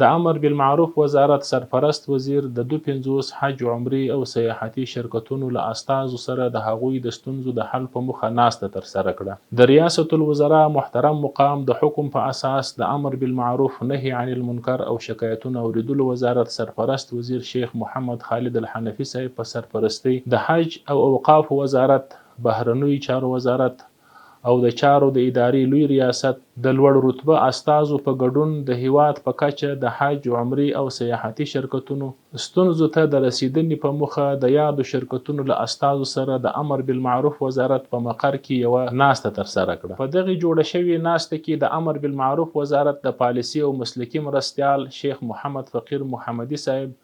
د امر بالمعروف وزارت سرپرست وزیر د 250 حج عمرې او سیاحتي شرکتونو له استازو سره د هغوی د ستونزو د حل په موخه ناسته ترسره کړه. د ریاست الوزرا محترم مقام د حکم په اساس د امر بالمعروف نهي عن المنکر او شکایتونو اوریدلو وزارت سرپرست وزیر شیخ محمد خالد الحنفي صاحب په سرپرستۍ د حج او اوقاف وزارت، بهرنیو چارو وزارت او د چارو د ادارې لوی ریاست د لوړ رتبه استازو په ګډون د هیواد په کچه د حج، عمرې او سیاحتي شرکتونو ستونزو ته د رسیدنې په موخه د یادو شرکتونو له استازو سره د امر بالمعروف وزارت په مقر کې یوه ناسته ترسره کړه. په دغې جوړه شوې ناسته کې د امر بالمعروف وزارت د پالیسي او مسلکي مرستیال شیخ محمد فقیر محمدي صاحب،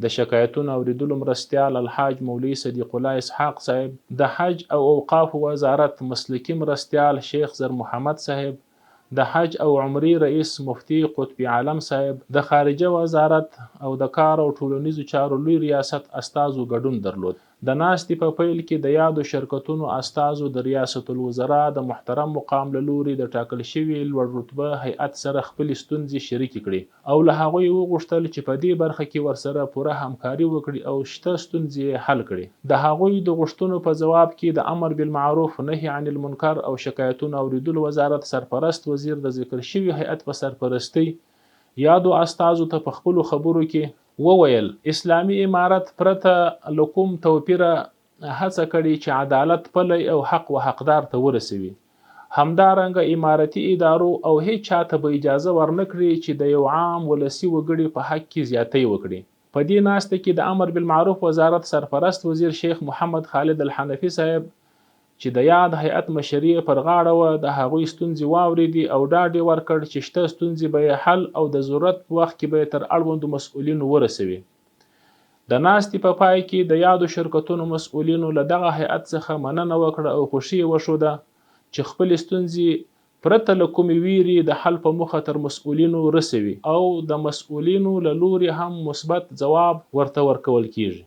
د شکایتونو اوریدلو مرستیال الحاج مولوي صدیق الله اسحاق صاحب، د حج او اوقاف وزارت مسلکي مرستیال شیخ زر محمد صاحب، د حج او عمرې رئیس مفتی قطبی عالم صاحب، د خارجه وزارت او د کار او ټولنیزو چارو لوی ریاست استازو ګډون درلود. د ناستې په پیل کې د یادو شرکتونو استازو د ریاست الوزرا د محترم مقام له لوري د ټاکل شوي لوړ رتبه هیئت سره خپلې ستونزې شریکې کړې او له هغوی وغوښتل چې په دې برخه کې ورسره پوره همکاري وکړي او شته ستونزې یې حل کړي. د هغوی د غوښتنو په ځواب کې د امر بالمعروف نهي عن المنکر او شکایتونو اوریدلو وزارت سرپرست وزیر د ذکر شوي هیئت په سرپرستۍ یادو استازو ته په خپلو خبرو کې وویل اسلامي امارت پرته له کوم توپیره هڅه کړې چې عدالت پلی او حق و حقدار ته ورسوي. همدارنګه امارتي ادارو او هیڅ چاته به اجازه ورنه کړي چې د یو عام ولسي وګړي په حق کې زیاتی وکړي. په دې ناسته کې د امر بالمعروف وزارت سرپرست وزیر شیخ محمد خالد الحنفي صاحب چې د یاد هیئت مشري پر غاړه وه د هغوی ستونزې واورېدې او ډاډ یې ورکړ چې شته ستونزې به یې حل او د ضرورت په وخت کې به یې تر اړوندو مسؤلینو ورسوي. د ناستې په پای کې د یادو شرکتونو مسؤلینو له دغه هیئت څخه مننه وکړه او خوښي یې وښوده چې خپلې ستونزې پرته له کومې ویرې د حل په موخه تر مسؤلینو رسوي او د مسؤلینو له لوري هم مثبت ځواب ورته ورکول کیږي.